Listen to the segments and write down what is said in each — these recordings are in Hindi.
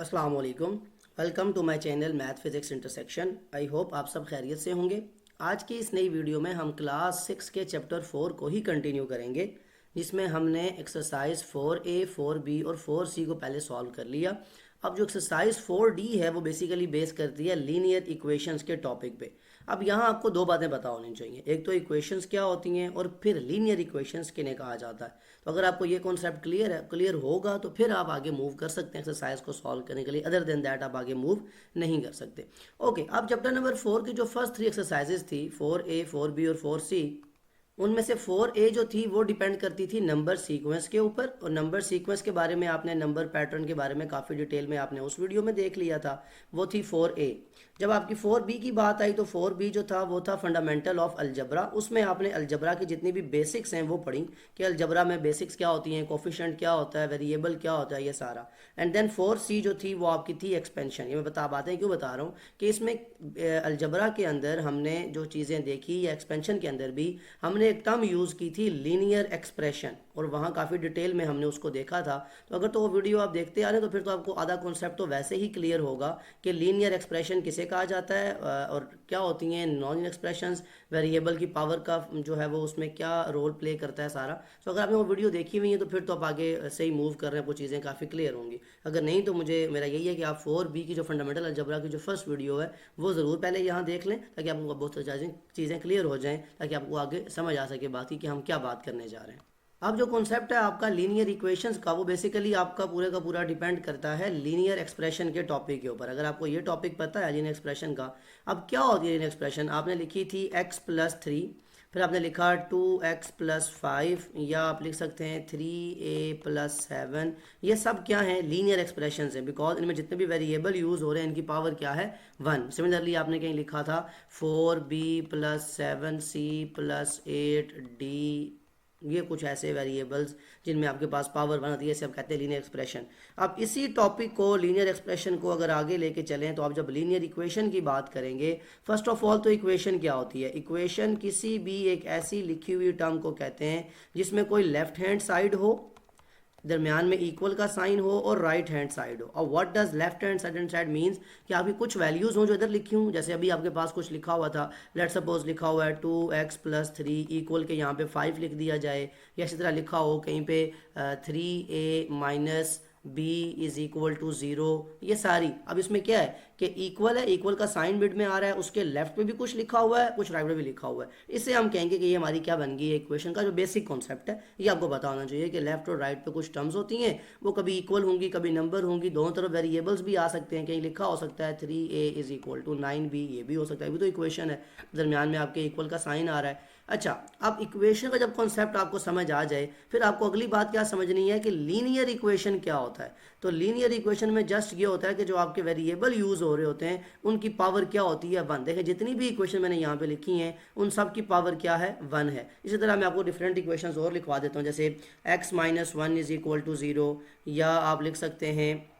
अस्सलाम वालेकुम। Welcome to my channel math physics intersection. I hope आप सब खैरियत से होंगे। आज की इस नई वीडियो में हम क्लास 6 के चैप्टर 4 को ही कंटिन्यू करेंगे, जिसमें हमने एक्सरसाइज 4A, 4B और 4C को पहले सॉल्व कर लिया। अब जो एक्सरसाइज 4D है वो बेसिकली बेस करती है लीनियर इक्वेशंस के टॉपिक पे। अब यहाँ आपको दो बातें पता होनी चाहिए, एक तो इक्वेशंस क्या होती हैं और फिर लीनियर इक्वेशंस किन्हें कहा जाता है। तो अगर आपको ये कॉन्सेप्ट क्लियर होगा तो फिर आप आगे मूव कर सकते हैं एक्सरसाइज को सॉल्व करने के लिए। अदर देन दैट आप आगे मूव नहीं कर सकते। ओके, अब चैप्टर नंबर 4 की जो फर्स्ट 3 एक्सरसाइजेज थी, 4A, 4B और 4C, उनमें से 4A जो थी वो डिपेंड करती थी नंबर सीक्वेंस के ऊपर, और नंबर सीक्वेंस के बारे में आपने, नंबर पैटर्न के बारे में काफ़ी डिटेल में आपने उस वीडियो में देख लिया था, वो थी 4A। जब आपकी 4B की बात आई तो 4B जो था वो था फंडामेंटल ऑफ अलजबरा। उसमें आपने अलजबरा की जितनी भी बेसिक्स हैं वो पढ़ी कि अलजबरा में बेसिक्स क्या होती हैं, कोफिशिएंट क्या होता है, वेरिएबल क्या होता है, ये सारा। एंड देन 4C जो थी वो आपकी थी एक्सपेंशन। ये मैं बातें क्यों बता रहा हूँ कि इसमें अलजबरा के अंदर हमने जो चीज़ें देखी या एक्सपेंशन के अंदर भी हमने एक टर्म यूज़ की थी लीनियर एक्सप्रेशन, और वहाँ काफ़ी डिटेल में हमने उसको देखा था। तो अगर तो वो वीडियो आप देखते आ रहे हैं तो फिर तो आपको आधा कॉन्सेप्ट तो वैसे ही क्लियर होगा कि लीनियर एक्सप्रेशन किसे कहा जाता है और क्या होती हैं नॉन लीनियर एक्सप्रेशंस, वेरिएबल की पावर का जो है वो उसमें क्या रोल प्ले करता है सारा। तो अगर आपने वो वीडियो देखी हुई है तो फिर तो आप आगे से ही मूव कर रहे हैं, वो चीज़ें काफ़ी क्लियर होंगी। अगर नहीं तो मुझे मेरा यही है कि आप 4B की जो फंडामेंटल अलजबरा की जो फर्स्ट वीडियो है वो ज़रूर पहले यहाँ देख लें, ताकि आपको बहुत सारी चीज़ें क्लियर हो जाएँ, ताकि आपको आगे समझ आ सके बाकी कि हम क्या बात करने जा रहे हैं। अब जो कॉन्सेप्ट है आपका लीनियर इक्वेशंस का, वो बेसिकली आपका पूरे का पूरा डिपेंड करता है लीनियर एक्सप्रेशन के टॉपिक के ऊपर। अगर आपको ये टॉपिक पता है लीनियर एक्सप्रेशन का, अब क्या होती है लीनियर एक्सप्रेशन, आपने लिखी थी x+3, फिर आपने लिखा 2x+5, या आप लिख सकते हैं 3a+7। ये सब क्या है, लीनियर एक्सप्रेशन है, बिकॉज इनमें जितने भी वेरिएबल यूज़ हो रहे हैं इनकी पावर क्या है, 1। सिमिलरली आपने कहीं लिखा था 4b+7c+8d, ये कुछ ऐसे वेरिएबल्स जिनमें आपके पास पावर 1 होती है, इसे आप कहते हैं लीनियर एक्सप्रेशन। अब इसी टॉपिक को, लीनियर एक्सप्रेशन को अगर आगे लेके चलें तो आप जब लीनियर इक्वेशन की बात करेंगे, फर्स्ट ऑफ ऑल तो इक्वेशन क्या होती है। इक्वेशन किसी भी एक ऐसी लिखी हुई टर्म को कहते हैं जिसमें कोई लेफ्ट हैंड साइड हो, दरमियान में इक्वल का साइन हो और राइट हैंड साइड हो। और what does left hand side means कि आपकी कुछ वैल्यूज़ हों जो इधर लिखी हूँ, जैसे अभी आपके पास कुछ लिखा हुआ था, लेट सपोज लिखा हुआ है 2x+3 इक्वल के यहाँ पे 5 लिख दिया जाए, या इसी तरह लिखा हो कहीं पे 3a-b=0, ये सारी। अब इसमें क्या है कि इक्वल है, इक्वल का साइन बिट में आ रहा है, उसके लेफ्ट पे भी कुछ लिखा हुआ है, कुछ राइट पे भी लिखा हुआ है। इससे हम कहेंगे कि ये हमारी क्या बन गई है, इक्वेशन का जो बेसिक कॉन्सेप्ट है ये आपको पता होना चाहिए कि लेफ्ट और राइट पे कुछ टर्म्स होती हैं, वो कभी इक्वल होंगी कभी नंबर होंगी, दोनों तरफ वेरिएबल्स भी आ सकते हैं। कहीं लिखा हो सकता है 3a=9b, ये भी हो सकता है, ये भी तो इक्वेशन है, दरमियान में आपके इक्वल का साइन आ रहा है। अच्छा, अब इक्वेशन का जब कॉन्सेप्ट आपको समझ आ जाए, फिर आपको अगली बात क्या समझनी है कि लीनियर इक्वेशन क्या होता है। तो लीनियर इक्वेशन में जस्ट ये होता है कि जो आपके वेरिएबल यूज़ हो रहे होते हैं उनकी पावर क्या होती है, 1। देखें जितनी भी इक्वेशन मैंने यहाँ पे लिखी हैं उन सब की पावर क्या है, 1 है। इसी तरह मैं आपको डिफरेंट इक्वेशंस और लिखवा देता हूँ, जैसे x-1 = 0, या आप लिख सकते हैं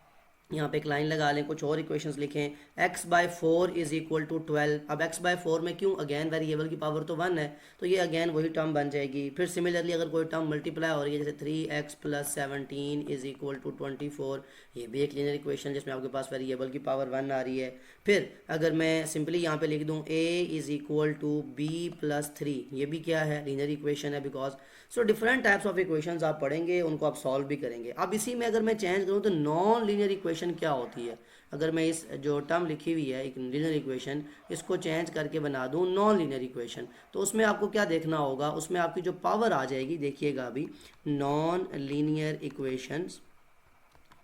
यहाँ पे एक लाइन लगा लें, कुछ और इक्वेशंस लिखें, x/4 = 12। अब x/4 में क्यों, अगेन वेरिएबल की पावर तो 1 है, तो ये अगेन वही टर्म बन जाएगी। फिर सिमिलरली अगर कोई टर्म मल्टीप्लाई हो रही है, जैसे 3x+17 = 24, ये भी एक लीनियर इक्वेशन जिसमें आपके पास वेरिएबल की पावर 1 आ रही है। फिर अगर मैं सिंपली यहाँ पे लिख दूँ a = b+3, ये भी क्या है, लीनियर इक्वेशन है, because so different types of equations आप पढ़ेंगे, उनको आप सॉल्व भी करेंगे। अब इसी में अगर मैं चेंज करूँ तो नॉन लीनियर इक्वेशन क्या होती है, अगर मैं इस जो टर्म लिखी हुई है एक लीनियर इक्वेशन, इसको चेंज करके बना दूँ नॉन लीनियर इक्वेशन, तो उसमें आपको क्या देखना होगा, उसमें आपकी जो पावर आ जाएगी, देखिएगा अभी नॉन लीनियर इक्वेशंस,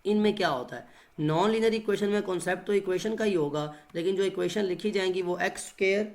इनमें क्या होता है, नॉन लीनियर इक्वेशन में कॉन्सेप्ट तो इक्वेशन का ही होगा, लेकिन जो इक्वेशन लिखी जाएंगी वो x²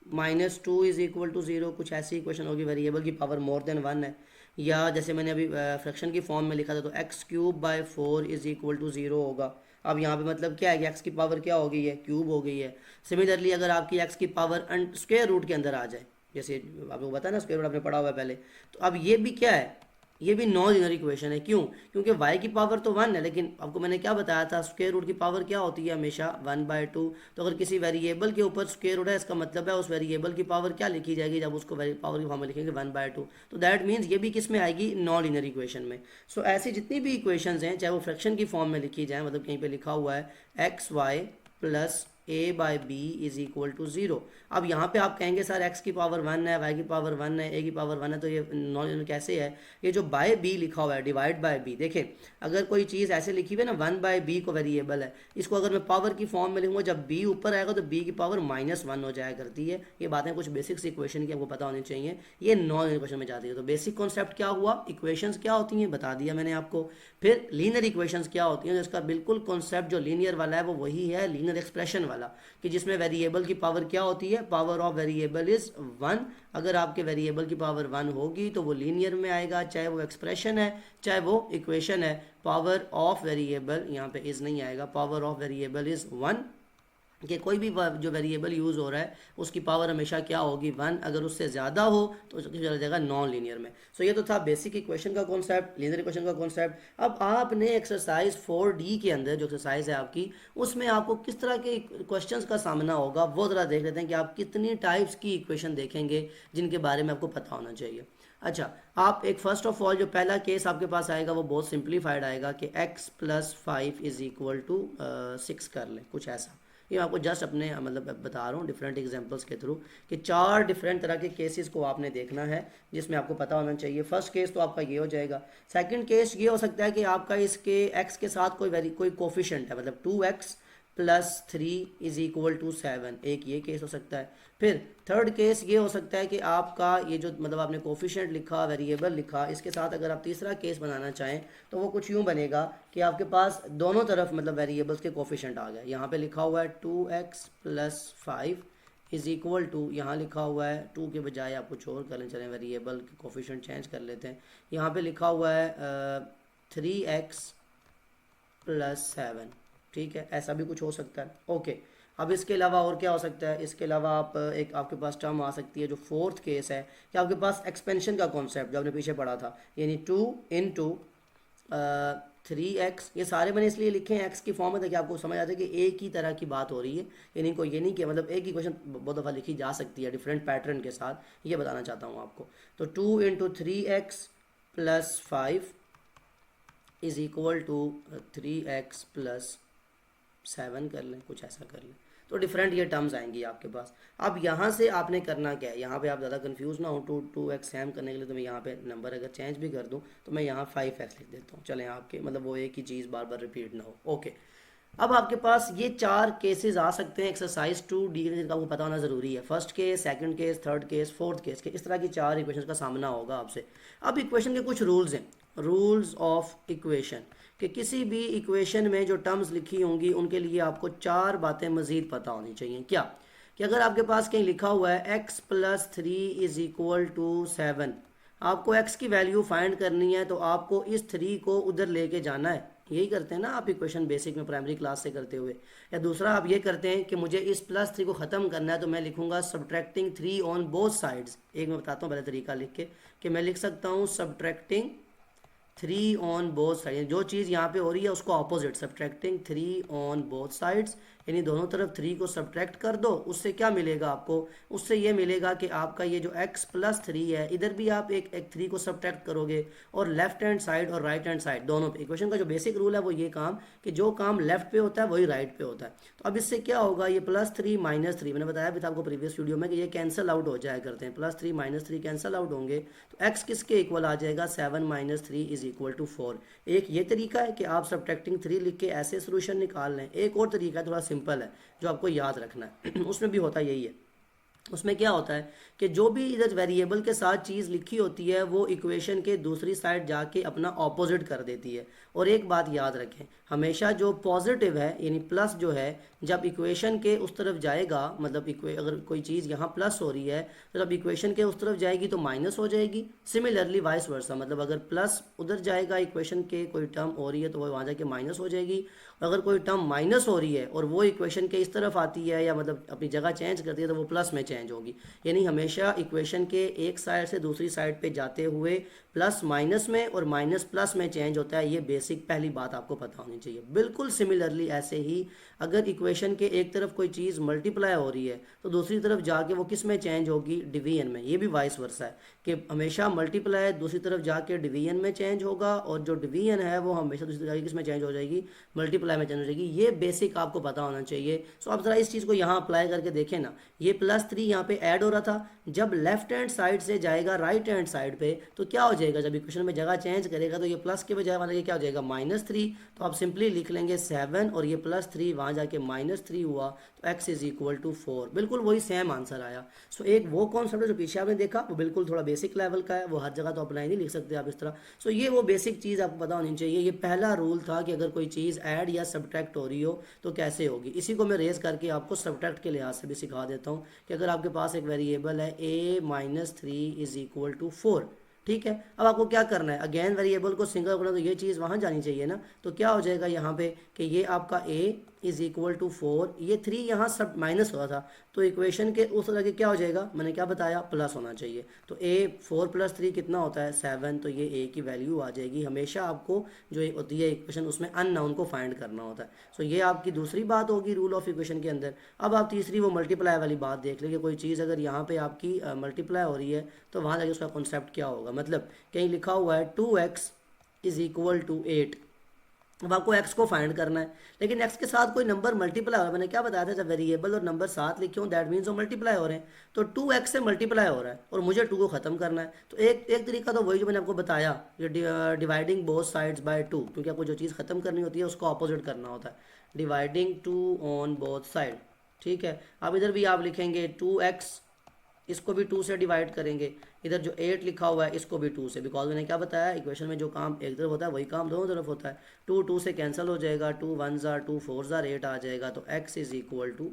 -2 = 0, कुछ ऐसी इक्वेशन होगी, वेरिएबल की पावर मोर देन 1 है। या जैसे मैंने अभी फ्रैक्शन की फॉर्म में लिखा था तो x³/4 = 0 होगा। अब यहाँ पे मतलब क्या है कि x की पावर क्या हो गई है, क्यूब हो गई है। सिमिलरली अगर आपकी x की पावर स्क्वायर रूट के अंदर आ जाए, जैसे आपको पता है ना, स्क्वायर रूट आपने पढ़ा हुआ है पहले, तो अब ये भी क्या है, ये भी नॉन लीनियर इक्वेशन है। क्यों? क्योंकि y की पावर तो 1 है, लेकिन आपको मैंने क्या बताया था, स्क्वायर रूट की पावर क्या होती है हमेशा 1/2। तो अगर किसी वेरिएबल के ऊपर स्क्वायर रूट है, इसका मतलब है उस वेरिएबल की पावर क्या लिखी जाएगी जब उसको पावर की फॉर्म में लिखेंगे 1/2। तो दैट मीन्स ये भी किस में आएगी, नॉन लीनियर इक्वेशन में। सो ऐसी जितनी भी इक्वेशंस हैं चाहे वो फ्रैक्शन की फॉर्म में लिखी जाए, मतलब कहीं पे लिखा हुआ है xy plus a/b is equal to 0। अब यहाँ पे आप कहेंगे सर x की पावर 1 है, y की पावर 1 है, a की पावर 1 है, तो ये नॉन लीनियर कैसे है? ये जो बाय b लिखा हुआ है, डिवाइड बाय b, देखें अगर कोई चीज़ ऐसे लिखी हुई है ना 1/b को वेरिएबल है, इसको अगर मैं पावर की फॉर्म में लिखूंगा, जब b ऊपर आएगा तो b की पावर -1 हो जाया करती है। ये बातें कुछ बेसिक्स इक्वेशन की आपको पता होनी चाहिए, ये नॉन लीनियर इक्वेशन में जाती है। तो बेसिक कॉन्सेप्ट क्या हुआ, इक्वेशंस क्या होती हैं बता दिया मैंने आपको। फिर लीनियर इक्वेशंस क्या होती हैं, जिसका बिल्कुल कॉन्सेप्ट जो लीनियर वाला है वो वही है लीनियर एक्सप्रेशन वाला, कि जिसमें वेरिएबल की पावर क्या होती है, पावर ऑफ वेरिएबल इज 1। अगर आपके वेरिएबल की पावर 1 होगी तो वो लीनियर में आएगा, चाहे वो एक्सप्रेशन है चाहे वो इक्वेशन है। पावर ऑफ वेरिएबल, यहाँ पे इज नहीं आएगा, पावर ऑफ वेरिएबल इज 1, कि कोई भी जो वेरिएबल यूज़ हो रहा है उसकी पावर हमेशा क्या होगी, 1। अगर उससे ज़्यादा हो तो चला जाएगा नॉन लीनियर में। सो ये तो था बेसिक इक्वेशन का कॉन्सेप्ट, लीनियर इक्वेशन का कॉन्सेप्ट। अब आपने एक्सरसाइज 4D के अंदर जो एक्सरसाइज है आपकी, उसमें आपको किस तरह के क्वेश्चंस का सामना होगा वो ज़रा देख लेते हैं कि आप कितनी टाइप्स की इक्वेशन देखेंगे जिनके बारे में आपको पता होना चाहिए। अच्छा, आप एक फर्स्ट ऑफ ऑल जो पहला केस आपके पास आएगा वो बहुत सिंप्लीफाइड आएगा कि x + 5 इज इक्वल टू 6 कर लें, कुछ ऐसा। ये आपको जस्ट अपने मतलब बता रहा हूँ डिफरेंट एग्जांपल्स के थ्रू कि 4 डिफरेंट तरह के केसेस को आपने देखना है जिसमें आपको पता होना चाहिए। फर्स्ट केस तो आपका ये हो जाएगा। सेकंड केस ये हो सकता है कि आपका इसके x के साथ कोई कोफिशिएंट है, मतलब 2x + 3 इज इक्वल टू 7, एक ये केस हो सकता है। फिर थर्ड केस ये हो सकता है कि आपका ये जो मतलब आपने कोफिशिएंट लिखा, वेरिएबल लिखा, इसके साथ अगर आप तीसरा केस बनाना चाहें तो वो कुछ यूँ बनेगा कि आपके पास दोनों तरफ मतलब वेरिएबल्स के कोफिशिएंट आ गए। यहाँ पे लिखा हुआ है 2x + 5 इज इक्वल टू, यहाँ लिखा हुआ है 2 के बजाय आप कुछ और कर लें, चलें वेरिएबल के कोफिशिएंट चेंज कर लेते हैं। यहाँ पे लिखा हुआ है 3x + 7, ठीक है, ऐसा भी कुछ हो सकता है। ओके, अब इसके अलावा और क्या हो सकता है, इसके अलावा आप एक आपके पास टर्म आ सकती है जो फोर्थ केस है कि आपके पास एक्सपेंशन का कॉन्सेप्ट जो आपने पीछे पढ़ा था, यानी 2 × 3x। ये सारे मैंने इसलिए लिखे हैं x की फॉर्म में ताकि आपको समझ आ जाए कि एक ही तरह की बात हो रही है, यानी कोई ये नहीं कि मतलब एक ही क्वेश्चन बहुत दफ़ा लिखी जा सकती है डिफरेंट पैटर्न के साथ, ये बताना चाहता हूँ आपको। तो 2 × 3x + 5 is equal to 3x + 7 कर लें, कुछ ऐसा कर लें। तो डिफरेंट ये टर्म्स आएंगी आपके पास। अब यहाँ से आपने करना क्या है, यहाँ पे आप ज़्यादा कंफ्यूज ना हो, 2x सैम करने के लिए तो मैं यहाँ पे नंबर अगर चेंज भी कर दूँ तो मैं यहाँ 5x लिख देता हूँ, चलें आपके मतलब वो एक ही चीज़ बार बार रिपीट ना हो। ओके, अब आपके पास ये 4 केसेस आ सकते हैं एक्सरसाइज 2D के, जिनका आपको पता होना ज़रूरी है। First case, second case, third case, fourth case के, इस तरह की 4 इक्वेशन का सामना होगा आपसे। अब इक्वेशन के कुछ रूल्स हैं, रूल्स ऑफ इक्वेशन, कि किसी भी इक्वेशन में जो टर्म्स लिखी होंगी उनके लिए आपको 4 बातें मज़ीद पता होनी चाहिए। क्या? कि अगर आपके पास कहीं लिखा हुआ है x + 3 इज इक्वल टू 7, आपको x की वैल्यू फाइंड करनी है तो आपको इस 3 को उधर लेके जाना है। यही करते हैं ना आप इक्वेशन बेसिक में प्राइमरी क्लास से करते हुए। या दूसरा आप ये करते हैं कि मुझे इस +3 को ख़त्म करना है तो मैं लिखूंगा सब्ट्रैक्टिंग 3 ऑन बोथ साइड्स। एक मैं बताता हूँ पहले तरीका लिख के, कि मैं लिख सकता हूँ सब्ट्रैक्टिंग 3 ऑन बोथ साइड, जो चीज़ यहाँ पे हो रही है उसको opposite, subtracting 3 on both sides, यानी दोनों तरफ 3 को सब्ट्रैक्ट कर दो। उससे क्या मिलेगा आपको? उससे ये मिलेगा कि आपका ये जो x + 3 है, इधर भी आप एक 3 को सब्ट्रैक्ट करोगे, और लेफ्ट हैंड साइड और राइट हैंड साइड दोनों पे। इक्वेशन का जो बेसिक रूल है वो ये काम कि जो काम लेफ्ट पे होता है वही राइट पे होता है। तो अब इससे क्या होगा, ये +3 - 3, मैंने बताया भी था आपको प्रीवियस वीडियो में कि ये कैंसिल आउट हो जाया करते हैं, +3 - 3 कैंसिल आउट होंगे, तो x किसके इक्वल आ जाएगा, 7 - 3 इज इक्वल टू 4। एक ये तरीका है कि आप सब्ट्रैक्टिंग 3 लिख के ऐसे सोल्यूशन निकाल लें। एक और तरीका थोड़ा सिंपल है जो आपको याद रखना है उसमें भी होता यही है। उसमें क्या होता है कि जो भी इधर वेरिएबल के साथ चीज़ लिखी होती है वो इक्वेशन के दूसरी साइड जाके अपना ऑपोजिट कर देती है। और एक बात याद रखें, हमेशा जो पॉजिटिव है यानी प्लस जो है, जब इक्वेशन के उस तरफ जाएगा, मतलब अगर कोई चीज़ यहाँ प्लस हो रही है तो जब इक्वेशन के उस तरफ जाएगी तो माइनस हो जाएगी। सिमिलरली वाइस वर्सा, मतलब अगर प्लस उधर जाएगा, इक्वेशन के कोई टर्म हो रही है तो वो वहाँ जाके माइनस हो जाएगी। अगर कोई टर्म माइनस हो रही है और वो इक्वेशन के इस तरफ आती है या मतलब अपनी जगह चेंज करती है तो वो प्लस में चेंज चेंज होगी। यानी हमेशा इक्वेशन के एक साइड से दूसरी साइड पे जाते हुए प्लस माइनस में और माइनस प्लस में चेंज होता है। ये बेसिक पहली बात आपको पता होनी चाहिए। बिल्कुल सिमिलरली ऐसे ही अगर इक्वेशन के एक तरफ कोई चीज़ मल्टीप्लाई हो रही है तो दूसरी तरफ जाके वो किस में चेंज होगी, डिवीजन में। ये भी वाइस वर्सा है कि हमेशा मल्टीप्लाई दूसरी तरफ जाके डिवीजन में चेंज होगा और जो डिवीजन है वो हमेशा दूसरी तरफ जाके किस में चेंज हो जाएगी, मल्टीप्लाई में चेंज हो जाएगी। ये बेसिक आपको पता होना चाहिए। सो आप ज़रा इस चीज़ को यहाँ अप्लाई करके देखें ना। ये +3 यहाँ पे ऐड हो रहा था, जब लेफ्ट हैंड साइड से जाएगा राइट हैंड साइड पे तो क्या हो जाएगा, जब इक्वेशन में जगह चेंज करेगा तो ये प्लस के बजाय वाला ये क्या हो जाएगा, -3। तो आप सिंपली लिख लेंगे 7 और ये +3 वहाँ जाके -3 हुआ तो x = 4। बिल्कुल वही सेम आंसर आया। सो एक वो कॉन्सेप्ट है जो पीछे आपने देखा वो बिल्कुल थोड़ा बेसिक लेवल का है, वो हर जगह तो अप्लाई नहीं लिख सकते आप इस तरह। सो ये वो बेसिक चीज़ आपको पता होनी चाहिए। ये पहला रूल था कि अगर कोई चीज़ ऐड या सब्ट्रैक्ट हो रही हो तो कैसे होगी। इसी को मैं रेज करके आपको सब्ट्रैक्ट के लिहाज से भी सिखा देता हूँ कि अगर आपके पास एक वेरिएबल है a - 3 = 4, ठीक है। अब आपको क्या करना है, अगेन वेरिएबल को सिंगल करना तो ये चीज़ वहाँ जानी चाहिए ना। तो क्या हो जाएगा यहाँ पे कि ये आपका a = 4, ये 3 यहाँ सब माइनस हो रहा था तो इक्वेशन के उस तरह के क्या हो जाएगा, मैंने क्या बताया, प्लस होना चाहिए। तो a 4 + 3 कितना होता है, 7। तो ये a की वैल्यू आ जाएगी। हमेशा आपको जो होती है इक्वेशन उसमें अननोन को फाइंड करना होता है। सो ये आपकी दूसरी बात होगी रूल ऑफ इक्वेशन के अंदर। अब आप तीसरी वो मल्टीप्लाई वाली बात देख लेंगे। कोई चीज़ अगर यहाँ पे आपकी मल्टीप्लाई हो रही है तो वहाँ जाके उसका कॉन्सेप्ट क्या होगा। मतलब कहीं लिखा हुआ है 2x = 8। अब आपको x को फाइंड करना है, लेकिन x के साथ कोई नंबर मल्टीप्लाई हो रहा है। मैंने क्या बताया था, जब वेरिएबल और नंबर साथ लिखे हों दैट मीन्स वो मल्टीप्लाई हो रहे हैं। तो 2x से मल्टीप्लाई हो रहा है और मुझे 2 को ख़त्म करना है। तो एक तरीका तो वही जो मैंने आपको बताया, ये डिवाइडिंग बोथ साइड्स बाय 2, क्योंकि आपको जो चीज़ ख़त्म करनी होती है उसको अपोजिट करना होता है, डिवाइडिंग 2 ऑन बोथ साइड, ठीक है। अब इधर भी आप लिखेंगे 2x, इसको भी 2 से डिवाइड करेंगे। इधर जो 8 लिखा हुआ है इसको भी 2 से, बिकॉज मैंने क्या बताया, इक्वेशन में जो काम एक तरफ होता है वही काम दोनों तरफ होता है। 2 से कैंसिल हो जाएगा, 2 1 ज़ा 2 4 ज़ा 8 आ जाएगा। तो x =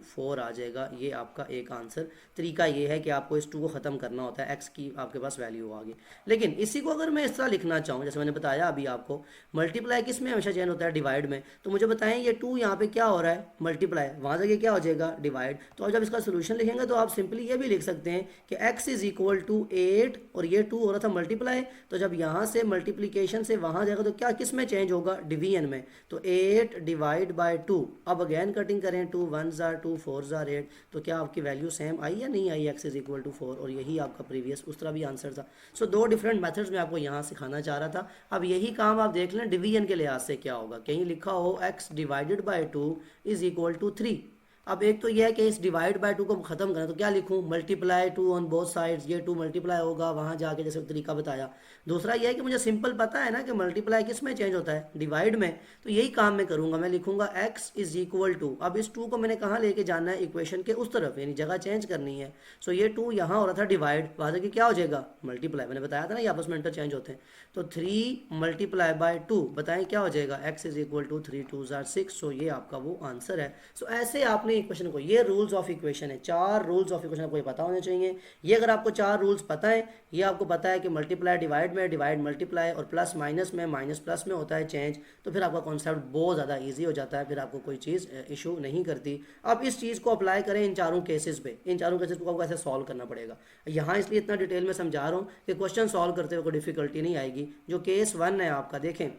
4 आ जाएगा। ये आपका एक आंसर। तरीका ये है कि आपको इस 2 को ख़त्म करना होता है, x की आपके पास वैल्यू आ गई। लेकिन इसी को अगर मैं इस तरह लिखना चाहूँ, जैसे मैंने बताया अभी आपको, मल्टीप्लाई किस में हमेशा चेंज होता है, डिवाइड में। तो मुझे बताएं ये 2 यहाँ पे क्या हो रहा है, मल्टीप्लाई, वहाँ जाके क्या हो जाएगा, डिवाइड। तो अब जब इसका सोल्यूशन लिखेंगे तो आप सिंपली ये भी लिख सकते हैं कि x = 8 और ये 2 हो रहा था मल्टीप्लाई। तो जब यहाँ से मल्टीप्लिकेशन से वहाँ जाएगा तो क्या किस में चेंज होगा, डिवीजन में। तो 8 / 2। अब अगेन कटिंग करें, 2 1 ज़ा 2 4 ज़ा 8। तो क्या आपकी वैल्यू सेम आई या नहीं आई, x = 4। और यही आपका प्रीवियस उस तरह भी आंसर था। सो 2 डिफरेंट मेथड्स में आपको यहाँ सिखाना चाह रहा था। अब यही काम आप देख लें डिवीजन के लिहाज से क्या होगा। कहीं लिखा हो x / 2 = 3। अब एक तो यह है कि इस डिवाइड बाय 2 को खत्म करना, तो क्या लिखूं, मल्टीप्लाई 2 ऑन बोथ साइड्स। ये 2 मल्टीप्लाई होगा वहाँ जाके, जैसे तरीका बताया। दूसरा यह है कि मुझे सिंपल पता है ना कि मल्टीप्लाई किस में चेंज होता है, डिवाइड में। तो यही काम मैं करूँगा, मैं लिखूंगा x = 2। अब इस 2 को मैंने कहाँ लेके जाना है, इक्वेशन के उस तरफ, यानी जगह चेंज करनी है। सो ये 2 यहाँ हो रहा था डिवाइड, वहाँ जाके क्या हो जाएगा, मल्टीप्लाई। मैंने बताया था ना ये आपस में इंटरचेंज होते हैं। तो 3 × 2 बताएं क्या हो जाएगा, x = 3 2 ज़ा 6। सो ये आपका वो आंसर है। सो ऐसे आपने इक्वेशन को, ये रूल्स ऑफ इक्वेशन है, 4 रूल्स ऑफ इक्वेशन आपको ये पता होने चाहिए। ये अगर आपको 4 रूल्स पता है, ये आपको पता है कि मल्टीप्लाई डिवाइड में, डिवाइड मल्टीप्लाई, और प्लस माइनस में, माइनस प्लस में होता है चेंज, तो फिर आपका कॉन्सेप्ट बहुत ज़्यादा इजी हो जाता है। फिर आपको कोई चीज़ इशू नहीं करती। अब इस चीज़ को अप्लाई करें इन चारों केसेस पे। इन चारों केसेस को आपको ऐसे सॉल्व करना पड़ेगा। यहाँ इसलिए इतना डिटेल में समझा रहा हूँ कि क्वेश्चन सॉल्व करते हुए कोई डिफिकल्टी नहीं आएगी। जो केस 1 है आपका, देखें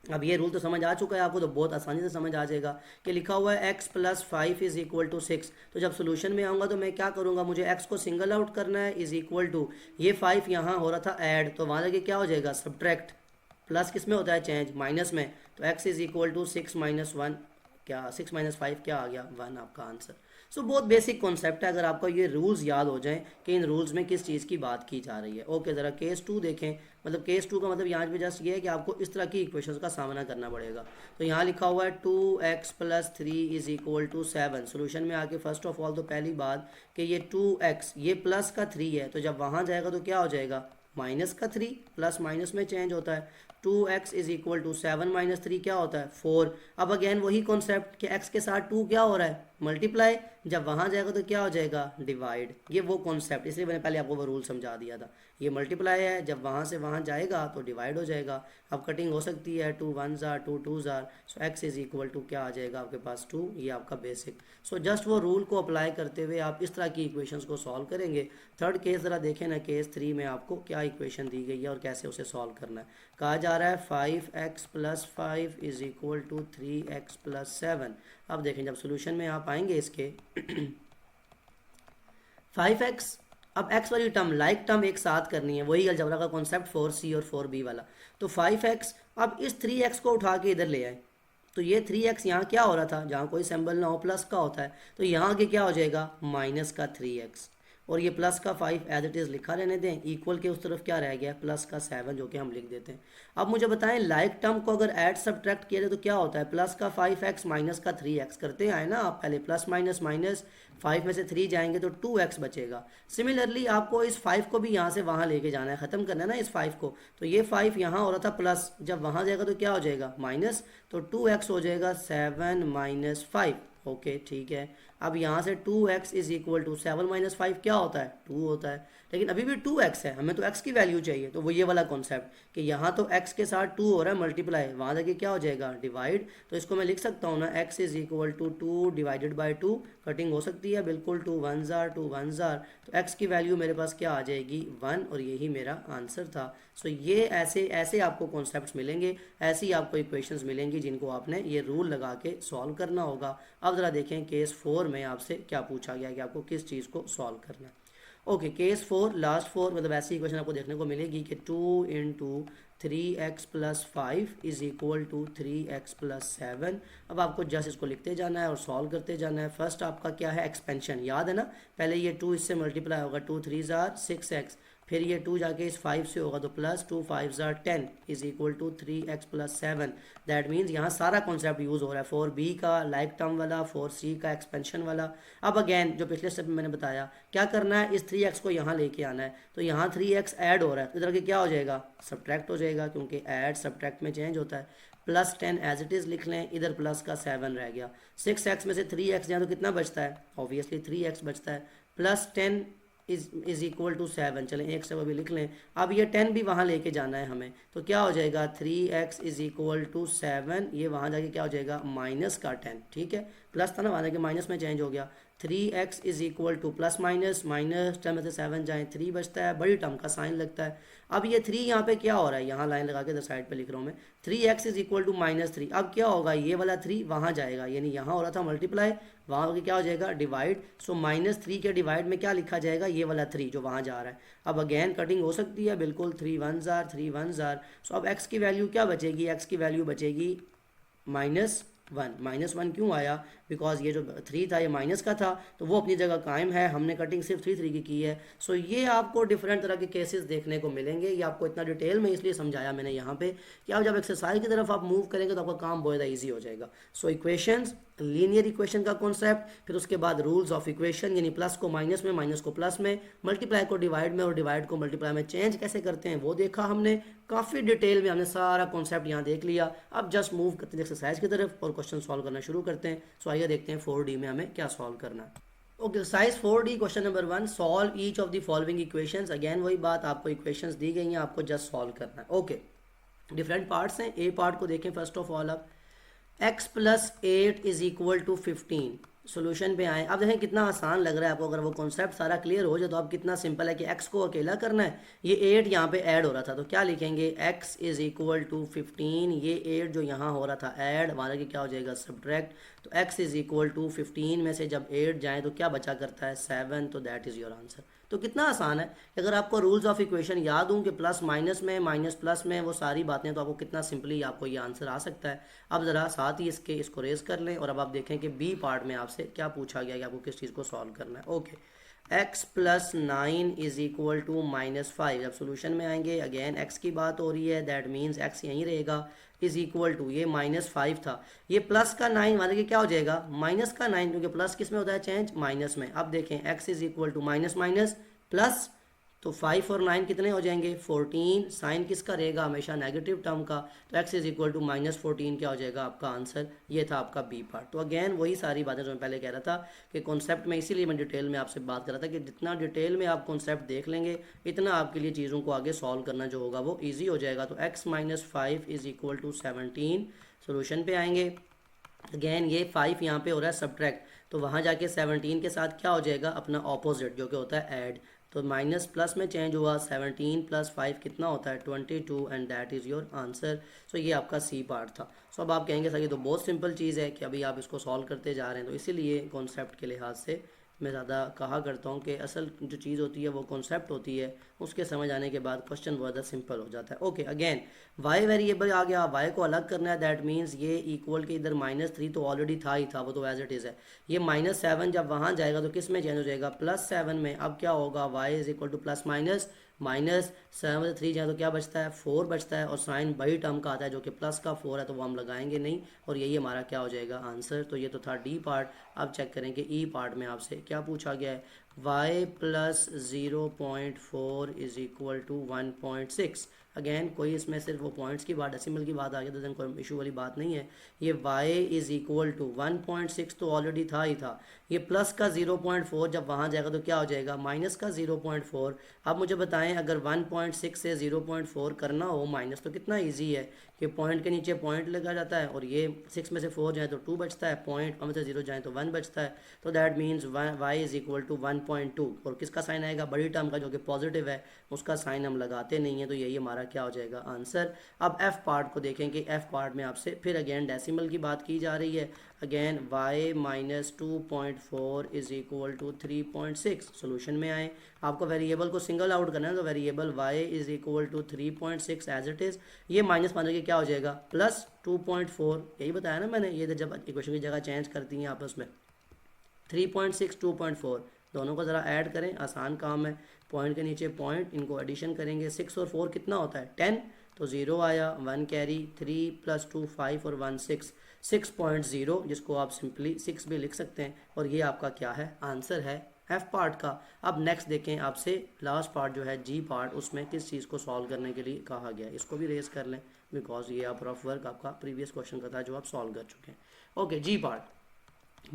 अब ये रूल तो समझ आ चुका है आपको, तो बहुत आसानी से समझ आ जाएगा कि लिखा हुआ है x + 5 = 6। तो जब सोल्यूशन में आऊँगा तो मैं क्या करूँगा, मुझे x को सिंगल आउट करना है, = ये 5 यहाँ हो रहा था ऐड, तो वहाँ जाके क्या हो जाएगा, सब्ट्रैक्ट। प्लस किस में होता है चेंज, माइनस में। तो x = 6 - 1, क्या 6 - 5 क्या आ गया, 1 आपका आंसर। सो बहुत बेसिक कॉन्सेप्ट है, अगर आपको ये रूल्स याद हो जाएं कि इन रूल्स में किस चीज़ की बात की जा रही है। ओके, ज़रा केस 2 देखें। मतलब केस 2 का मतलब यहाँ पे जस्ट ये है कि आपको इस तरह की इक्वेशंस का सामना करना पड़ेगा। तो यहाँ लिखा हुआ है 2x + 3 = 7। सोल्यूशन में आके फर्स्ट ऑफ ऑल तो पहली बात कि ये 2x, ये प्लस का 3 है, तो जब वहाँ जाएगा तो क्या हो जाएगा, माइनस का 3, प्लस माइनस में चेंज होता है। 2x = 7 - 3 क्या होता है, 4। अब अगेन वही कॉन्सेप्ट कि x के साथ 2 क्या हो रहा है, मल्टीप्लाई, जब वहाँ जाएगा तो क्या हो जाएगा डिवाइड। ये वो कॉन्सेप्ट, इसलिए मैंने पहले आपको वो रूल समझा दिया था। ये मल्टीप्लाई है, जब वहाँ से वहाँ जाएगा तो डिवाइड हो जाएगा। अब कटिंग हो सकती है, 2 1 जार 2 2 जार, so x is equal to क्या आ जाएगा आपके पास 2, ये आपका बेसिक। सो जस्ट वो रूल को अप्लाई करते हुए आप इस तरह की इक्वेशंस को सॉल्व करेंगे। थर्ड केस ज़रा देखें ना, केस 3 में आपको क्या इक्वेशन दी गई है और कैसे उसे सॉल्व करना है। कहा जा रहा है 5x + 5 is equal to 3x + 7। अब देखें जब सोल्यूशन में आप आएंगे इसके 5x, अब x वाली टर्म लाइक टर्म एक साथ करनी है, वही अलजेब्रा का कॉन्सेप्ट 4c और 4b वाला। तो 5x, अब इस 3x को उठा के इधर ले आए, तो ये 3x यहाँ क्या हो रहा था, जहाँ कोई सिंबल ना हो प्लस का होता है, तो यहाँ आगे क्या हो जाएगा माइनस का 3x, और ये प्लस का 5 एज इट इज़ लिखा रहने दें। इक्वल के उस तरफ क्या रह गया प्लस का 7, जो कि हम लिख देते हैं। अब मुझे बताएं लाइक टर्म को अगर ऐड सब्ट्रैक्ट किया जाए तो क्या होता है, प्लस का 5x माइनस का 3x करते आए ना आप पहले, प्लस माइनस माइनस, 5 में से 3 जाएंगे तो 2x बचेगा। सिमिलरली आपको इस 5 को भी यहाँ से वहाँ लेके जाना है, ख़त्म करना है ना इस 5 को। तो ये 5 यहाँ हो रहा था प्लस, जब वहाँ जाएगा तो क्या हो जाएगा माइनस, तो 2x हो जाएगा 7 - 5। ओके ठीक है। अब यहाँ से 2x इज इक्वल टू 7 - 5 क्या होता है 2 होता है, लेकिन अभी भी 2x है, हमें तो x की वैल्यू चाहिए। तो वो ये वाला कॉन्सेप्ट कि यहाँ तो x के साथ 2 हो रहा है मल्टीप्लाई, वहाँ जाके क्या हो जाएगा डिवाइड। तो इसको मैं लिख सकता हूँ ना, x is equal to 2 divided by 2, cutting हो सकती है बिल्कुल, 2 1 जार 2 1 जार, तो x की वैल्यू मेरे पास क्या आ जाएगी 1, और यही मेरा आंसर था। सो ये ऐसे ऐसे आपको कॉन्सेप्ट्स मिलेंगे, ऐसी आपको इक्वेशंस मिलेंगी जिनको आपने ये रूल लगा के सॉल्व करना होगा। अब ज़रा देखें केस 4 में आपसे क्या पूछा गया कि आपको किस चीज़ को सॉल्व करना है। ओके केस 4 लास्ट 4, मतलब ऐसी इक्वेशन आपको देखने को मिलेगी कि 2 × 3x + 5 is equal to 3x + 7। अब आपको जस्ट इसको लिखते जाना है और सॉल्व करते जाना है। फर्स्ट आपका क्या है एक्सपेंशन, याद है ना, पहले ये 2 इससे मल्टीप्लाई होगा, 2 3 जार 6x, फिर ये 2 जाके इस 5 से होगा तो प्लस 2 5 जार 10 is equal to 3x + 7। That means यहाँ सारा कॉन्सेप्ट यूज़ हो रहा है, 4b का लाइक टर्म वाला, 4c का एक्सपेंशन वाला। अब अगेन जो पिछले स्टेप में मैंने बताया, क्या करना है, इस 3x को यहाँ लेके आना है, तो यहाँ 3x ऐड हो रहा है, तो इधर के क्या हो जाएगा सब्ट्रैक्ट हो जाएगा, क्योंकि ऐड सब्ट्रैक्ट में चेंज होता है। प्लस 10 एज इट इज़ लिख लें, इधर प्लस का 7 रह गया। 6x में से 3x जाए तो कितना बचता है, ऑब्वियसली 3x बचता है, प्लस 10 इज इक्वल टू 7। चलें एक सब अभी लिख लें। अब ये 10 भी वहाँ लेके जाना है हमें, तो क्या हो जाएगा 3x इज इक्वल टू 7, ये वहाँ जाके क्या हो जाएगा माइनस का 10, ठीक है, प्लस था ना, वहाँ जाके माइनस में चेंज हो गया। 3x is equal two plus minus minus 10 में से 7 जाएँ 3 बचता है, बड़ी टर्म का साइन लगता है। अब ये 3 यहाँ पे क्या हो रहा है, यहाँ लाइन लगा के इधर साइड पे लिख रहा हूँ मैं, 3x इज इक्वल टू -3। अब क्या होगा, ये वाला 3 वहाँ जाएगा, यानी यहाँ हो रहा था मल्टीप्लाई, वहाँ होकर क्या हो जाएगा डिवाइड। सो -3 के डिवाइड में क्या लिखा जाएगा, ये वाला 3 जो वहाँ जा रहा है। अब अगेन कटिंग हो सकती है बिल्कुल, 3 1 जार 3 1 जार। सो अब x की वैल्यू क्या बचेगी, x की वैल्यू बचेगी -1। -1 क्यों आया, बिकॉज ये जो 3 था ये माइनस का था, तो वो अपनी जगह कायम है, हमने कटिंग सिर्फ 3 3 की है। सो ये आपको डिफरेंट तरह के केसेस देखने को मिलेंगे। ये आपको इतना डिटेल में इसलिए समझाया मैंने यहाँ पे कि आप जब एक्सरसाइज की तरफ आप मूव करेंगे तो आपका काम बहुत ज़्यादा ईजी हो जाएगा। सो इक्वेशंस, लीनियर इक्वेशन का कॉन्सेप्ट, फिर उसके बाद रूल्स ऑफ इक्वेशन, यानी प्लस को माइनस में, माइनस को प्लस में, मल्टीप्लाई को डिवाइड में और डिवाइड को मल्टीप्लाई में चेंज कैसे करते हैं वो देखा हमने। काफ़ी डिटेल में हमने सारा कॉन्सेप्ट यहाँ देख लिया। अब जस्ट मूव करते हैं एक्सरसाइज की तरफ और क्वेश्चन सॉल्व करना शुरू करते हैं। सो आइए देखते हैं 4D में हमें क्या सॉल्व करना है। Okay exercise 4D question number 1, solve each of the following equations. Again वही बात, आपको इक्वेशंस दी गई हैं, आपको जस्ट सॉल्व करना है। ओके डिफरेंट पार्ट्स हैं। ए पार्ट को देखें फर्स्ट ऑफ ऑल, अब x + 8 is equal to 15। Solution पे आए, अब देखें कितना आसान लग रहा है आपको, अगर वो कॉन्सेप्ट सारा क्लियर हो जाए तो अब कितना सिंपल है कि x को अकेला करना है। ये 8 यहाँ पे ऐड हो रहा था, तो क्या लिखेंगे x इज इक्वल टू 15, ये 8 जो यहाँ हो रहा था ऐड, हमारा कि क्या हो जाएगा सब्ट्रैक्ट। तो x इज इक्वल टू 15 में से जब 8 जाए तो क्या बचा करता है 7, तो दैट इज़ योर आंसर। तो कितना आसान है, अगर आपको रूल्स ऑफ इक्वेशन याद हों कि प्लस माइनस में, माइनस प्लस में, वो सारी बातें, तो आपको कितना सिंपली आपको ये आंसर आ सकता है। अब ज़रा साथ ही इसको रेज कर लें और अब आप देखें कि बी पार्ट में आपसे क्या पूछा गया कि आपको किस चीज़ को सॉल्व करना है। Okay x + 9 is equal to -5। जब सोल्यूशन में आएंगे अगेन x की बात हो रही है, दैट मीन्स x यहीं रहेगा, इज इक्वल टू ये -5 था, ये प्लस का 9 माने कि क्या हो जाएगा माइनस का 9, क्योंकि प्लस किस में होता है चेंज, माइनस में। अब देखें x is equal to minus minus plus तो 5 और 9 कितने हो जाएंगे 14, साइन किसका रहेगा हमेशा नेगेटिव टर्म का, तो x इज इक्वल टू -14 क्या हो जाएगा आपका आंसर। ये था आपका बी पार्ट। तो अगेन वही सारी बातें जो मैं पहले कह रहा था कि कॉन्सेप्ट में, इसीलिए मैं डिटेल में आपसे बात कर रहा था कि जितना डिटेल में आप कॉन्सेप्ट देख लेंगे इतना आपके लिए चीज़ों को आगे सॉल्व करना जो होगा वो ईजी हो जाएगा। तो x - 5 is equal to 17, solution पे आएंगे। अगेन ये 5 यहाँ पे हो रहा है सब्ट्रैक्ट, तो वहाँ जाके 17 के साथ क्या हो जाएगा अपना ऑपोजिट जो कि होता है ऐड, तो माइनस प्लस में चेंज हुआ, 17 + 5 कितना होता है 22 and that is your answer. So ये आपका सी पार्ट था। सो अब आप कहेंगे सर ये तो बहुत सिंपल चीज़ है कि अभी आप इसको सॉल्व करते जा रहे हैं, तो इसीलिए कॉन्सेप्ट के लिहाज से मैं ज़्यादा कहा करता हूँ कि असल जो चीज़ होती है वो कॉन्सेप्ट होती है, उसके समझ आने के बाद क्वेश्चन बहुत ज़्यादा सिंपल हो जाता है। ओके अगेन वाई वेरिएबल आ गया, वाई को अलग करना है, दैट मीन्स ये इक्वल के इधर -3 तो ऑलरेडी था ही था, वो तो एज इट इज़ है। ये -7 जब वहाँ जाएगा तो किस में चेंज हो जाएगा +7 में। अब क्या होगा वाई इज इक्वल टू -7 3 जाए तो क्या बचता है 4 बचता है, और साइन बड़ी टर्म का आता है जो कि प्लस का 4 है, तो वो हम लगाएंगे नहीं, और यही हमारा क्या हो जाएगा आंसर। तो ये तो था डी पार्ट। अब चेक करें कि ई पार्ट में आपसे क्या पूछा गया है। y + 0.4 is equal to 1.6। Again कोई इसमें सिर्फ वो पॉइंट्स की बात, डेसिमल की बात आ गई तो देन कोई इशू वाली बात नहीं है। ये y इज इक्वल टू 1.6 तो ऑलरेडी था ही था, ये प्लस का 0.4 जब वहाँ जाएगा तो क्या हो जाएगा माइनस का 0.4। अब मुझे बताएं अगर 1.6 से 0.4 करना हो माइनस तो कितना ईजी है कि पॉइंट के नीचे पॉइंट लगा जाता है, और ये 6 में से 4 जाए तो 2 बचता है, पॉइंट में से 0 जाए तो 1 बचता है। तो that means y is equal to 1.2, और किसका साइन आएगा बड़ी टर्म का जो कि पॉजिटिव है, उसका साइन हम लगाते नहीं है, तो यही हमारा क्या हो जाएगा आंसर। अब एफ पार्ट को देखें कि एफ पार्ट में आपसे फिर अगेन डेसिमल की बात की जा रही है। Again y - 2.4 is equal to 3.6। Solution में आए, आपको वेरिएबल को सिंगल आउट करना है, तो variable y is equal to 3.6 as it is, ये माइनस मान के क्या हो जाएगा +2.4। यही बताया ना मैंने, ये जब इक्वेशन की जगह चेंज करती हैं आपस में 3.6 2.4 दोनों को ज़रा ऐड करें, आसान काम है। पॉइंट के नीचे पॉइंट, इनको एडिशन करेंगे, 6 और 4 कितना होता है 10, तो 0 आया, 1 कैरी, 3 + 2 5 और 1 6, 6.0 जिसको आप सिंपली 6 भी लिख सकते हैं, और ये आपका क्या है आंसर है एफ पार्ट का। अब नेक्स्ट देखें आपसे लास्ट पार्ट जो है जी पार्ट, उसमें किस चीज़ को सॉल्व करने के लिए कहा गया है, इसको भी रेज कर लें बिकॉज ये आप रफ वर्क आपका प्रीवियस क्वेश्चन का था जो आप सॉल्व कर चुके हैं। Okay G part,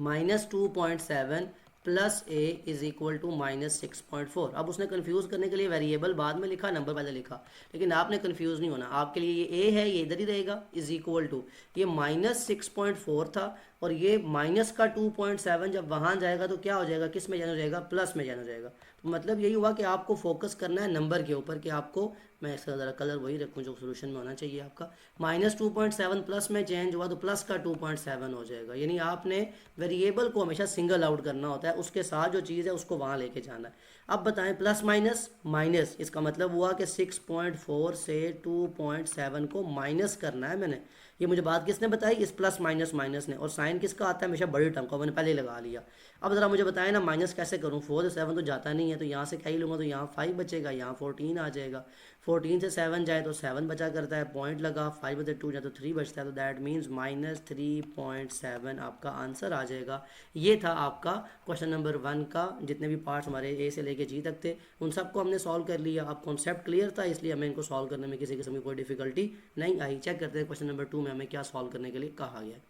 -2.7 + a is equal to -6.4। अब उसने कंफ्यूज करने के लिए वेरिएबल बाद में लिखा, नंबर पहले लिखा, लेकिन आपने कंफ्यूज नहीं होना। आपके लिए ये a है, ये इधर ही रहेगा, इज इक्वल टू ये -6.4 था, और ये माइनस का 2.7 जब वहाँ जाएगा तो क्या हो जाएगा किस में जाना जाएगा प्लस में जाना जाएगा। तो मतलब यही हुआ कि आपको फोकस करना है नंबर के ऊपर, कि आपको, मैं इसका ज़रा कलर वही रखूँ जो सोल्यूशन में होना चाहिए आपका, -2.7 प्लस में चेंज हुआ तो प्लस का 2.7 हो जाएगा। यानी आपने वेरिएबल को हमेशा सिंगल आउट करना होता है, उसके साथ जो चीज़ है उसको वहाँ लेके जाना है। अब बताएं प्लस माइनस माइनस, इसका मतलब हुआ कि 6.4 से 2.7 को माइनस करना है मैंने। ये मुझे बात किसने बताई, इस प्लस माइनस माइनस ने, और साइन किसका आता है हमेशा बड़ी टर्म का, मैंने पहले ही लगा लिया। अब ज़रा मुझे बताएं ना माइनस कैसे करूँ, 4 से 7 तो जाता नहीं है, तो यहाँ से क्या ही लूँगा, तो यहाँ 5 बचेगा, यहाँ 14 आ जाएगा, 14 से 7 जाए तो 7 बचा करता है, पॉइंट लगा, 5 से 2 जाए तो 3 बचता है, तो दैट मीन्स -3.7 आपका आंसर आ जाएगा। ये था आपका क्वेश्चन नंबर 1 का, जितने भी पार्ट्स हमारे ए से लेके जी तक थे उन सबको हमने सॉल्व कर लिया। अब कॉन्सेप्ट क्लियर था, इसलिए हमें इनको सॉल्व करने में किसी किस्म की कोई डिफिकल्टी नहीं आई। चेक करते हैं क्वेश्चन नंबर 2 में हमें क्या सॉल्व करने के लिए कहा गया है।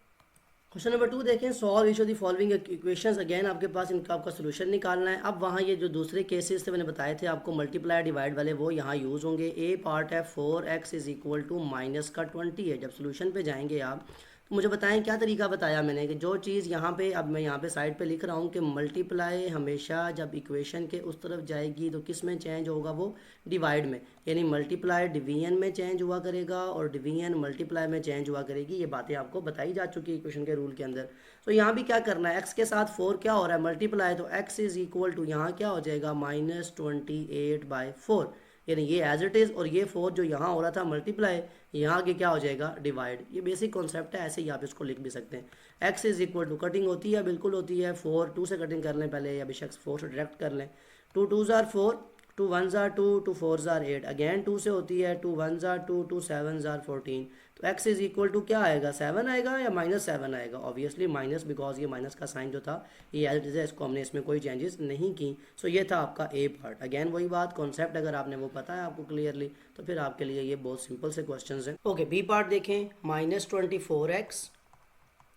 क्वेश्चन नंबर 2 देखें, solve each of the following equations. Again आपके पास इनका आपका सोल्यूशन निकालना है। अब वहाँ ये जो दूसरे केसेस थे मैंने बताए थे आपको मल्टीप्लाई डिवाइड वाले, वो यहाँ यूज़ होंगे। ए पार्ट है 4x इज इक्वल टू -20 है। जब सोल्यूशन पे जाएंगे आप, तो मुझे बताएं क्या तरीका बताया मैंने, कि जो चीज़ यहाँ पे, अब मैं यहाँ पे साइड पे लिख रहा हूँ कि मल्टीप्लाई हमेशा जब इक्वेशन के उस तरफ जाएगी तो किस में चेंज होगा, वो डिवाइड में, यानी मल्टीप्लाई डिवीजन में चेंज हुआ करेगा और डिवीजन मल्टीप्लाई में चेंज हुआ करेगी। ये बातें आपको बताई जा चुकी है इक्वेशन के रूल के अंदर। तो यहाँ भी क्या करना है, x के साथ 4 क्या हो रहा है मल्टीप्लाई, तो x इज इक्वल टू यहाँ क्या हो जाएगा -28/4, यानी ये एज इट इज़, और ये 4 जो यहाँ हो रहा था मल्टीप्लाई, यहाँ आगे क्या हो जाएगा डिवाइड। ये बेसिक कॉन्सेप्ट है, ऐसे ही आप इसको लिख भी सकते हैं। x is equal to, cutting होती है बिल्कुल होती है, 4 2 से कटिंग कर लें पहले, या बेशक 4 से डायरेक्ट कर लें। 2 2s are 4, 2 1s are 2, 2 4s are 8, again 2 से होती है, 2 1s are 2, 2 7s are 14, तो x इज इक्वल टू क्या आएगा, 7 आएगा या -7 आएगा, ऑब्वियसली माइनस, बिकॉज ये माइनस का साइन जो था ये एज इट इज है, इसको हमने इसमें कोई चेंजेस नहीं की। सो ये था आपका ए पार्ट। अगेन वही बात, कॉन्सेप्ट अगर आपने वो पता है आपको क्लियरली तो फिर आपके लिए ये बहुत सिंपल से क्वेश्चन हैं। ओके, बी पार्ट देखें, -24x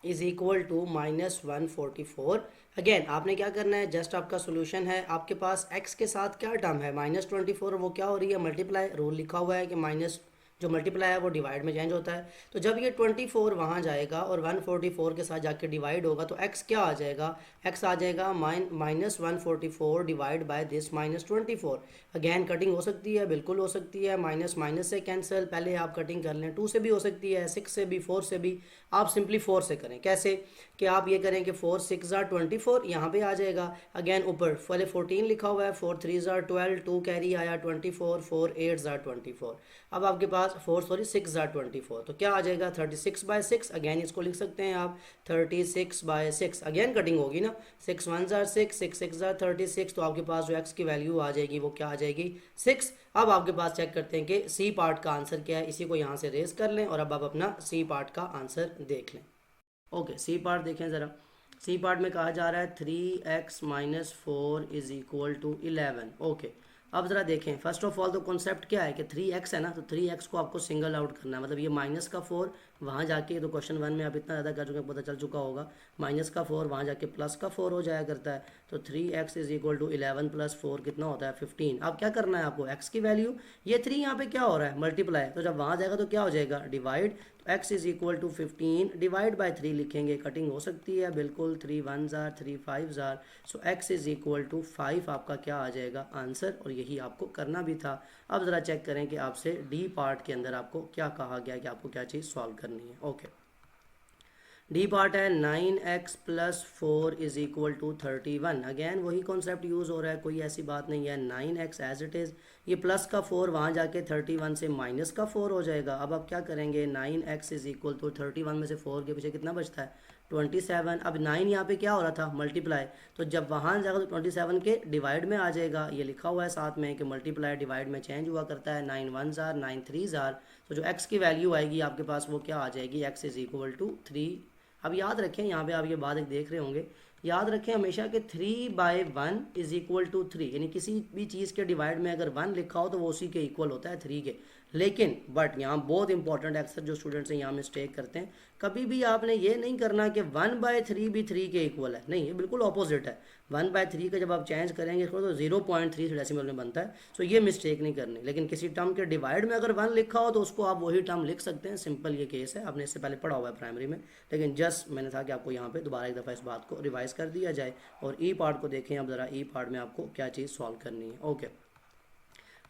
is equal to -144। Again आपने क्या करना है, जस्ट आपका सोल्यूशन है, आपके पास x के साथ क्या टर्म है -24, वो क्या हो रही है, मल्टीप्लाई, रूल लिखा हुआ है कि माइनस जो मल्टीप्लाई है वो डिवाइड में चेंज होता है। तो जब ये 24 वहाँ जाएगा और 144 के साथ जाके डिवाइड होगा तो x क्या आ जाएगा, x आ जाएगा -144 divide by this -24। Again cutting हो सकती है, बिल्कुल हो सकती है, माइनस माइनस से कैंसिल, पहले आप कटिंग कर लें, 2 से भी हो सकती है, 6 से भी, 4 से भी। आप सिंपली 4 से करें, कैसे कि आप ये करें कि 4 6 24, यहाँ पे आ जाएगा। अगेन ऊपर पहले 14 लिखा हुआ है, 4 3 12, 2 कैरी आया 24, 4 8 24। अब आपके पास 6 24, तो क्या आ जाएगा 36/6। अगेन इसको लिख सकते हैं आप 36/6। अगेन कटिंग होगी ना, 6 1 6, 6 6 36, तो आपके पास जो x की वैल्यू आ जाएगी वो क्या आ जाएगी, 6। अब आपके पास चेक करते हैं कि सी पार्ट का आंसर क्या है, इसी को यहाँ से रेज कर लें और अब आप अपना सी पार्ट का आंसर देख लें। ओके, सी पार्ट देखें ज़रा। सी पार्ट में कहा जा रहा है 3x - 4 is equal to 11। Okay, अब ज़रा देखें, फर्स्ट ऑफ ऑल तो कॉन्सेप्ट क्या है कि 3x है ना, तो 3x को आपको सिंगल आउट करना है, मतलब ये -4 वहाँ जाके, तो क्वेश्चन 1 में आप इतना ज़्यादा कर चुके हैं, पता चल चुका होगा, -4 वहाँ जाके +4 हो जाया करता है। तो 3x इज इक्वल टू 11 + 4 कितना होता है 15। अब क्या करना है आपको, x की वैल्यू, ये 3 यहाँ पे क्या हो रहा है, मल्टीप्लाई, तो जब वहाँ जाएगा तो क्या हो जाएगा, डिवाइड। तो x is equal to 15 divide by 3 लिखेंगे, कटिंग हो सकती है बिल्कुल, 3 1 3 5। So x is equal to 5 आपका क्या आ जाएगा आंसर, और यही आपको करना भी था। अब ज़रा चेक करें कि आपसे डी पार्ट के अंदर आपको क्या कहा गया कि आपको क्या चीज़ सॉल्व करनी है। ओके, डी पार्ट है 9x + 4 is equal to 31। Again वही कॉन्सेप्ट यूज़ हो रहा है, कोई ऐसी बात नहीं है, 9x एज इट इज़, ये प्लस का 4 वहाँ जाके 31 से माइनस का 4 हो जाएगा। अब आप क्या करेंगे, 9x इज इक्वल टू 31 में से 4 के पीछे कितना बचता है 27। अब 9 यहाँ पे क्या हो रहा था, मल्टीप्लाई, तो जब वहाँ जाएगा तो 27 के डिवाइड में आ जाएगा, ये लिखा हुआ है साथ में कि मल्टीप्लाई डिवाइड में चेंज हुआ करता है, 9 1 9 3। तो जो x की वैल्यू आएगी आपके पास वो क्या आ जाएगी, x इज इक्वल टू 3। अब याद रखें, यहाँ पे आप ये बात एक देख रहे होंगे, याद रखें हमेशा कि 3/1 इज इक्वल टू 3, यानी किसी भी चीज़ के डिवाइड में अगर 1 लिखा हो तो वो उसी के इक्वल होता है 3 के। लेकिन बट यहाँ बहुत इंपॉर्टेंट, अक्सर जो स्टूडेंट्स हैं यहाँ मिस्टेक करते हैं, कभी भी आपने ये नहीं करना कि 1/3 भी 3 के इक्वल है, नहीं, ये बिल्कुल ऑपोजिट है। 1/3 का जब आप चेंज करेंगे इसको तो 0.3 डेसिमल में बनता है, सो ये मिस्टेक नहीं करनी। लेकिन किसी टर्म के डिवाइड में अगर 1 लिखा हो तो उसको आप वही टर्म लिख सकते हैं, सिंपल ये केस है, आपने इससे पहले पढ़ा हुआ है प्राइमरी में, लेकिन जस्ट मैंने था कि आपको यहाँ पे दोबारा एक दफ़ा इस बात को रिवाइज कर दिया जाए। और ई पार्ट को देखें अब ज़रा, ई पार्ट में आपको क्या चीज़ सॉल्व करनी है। Okay,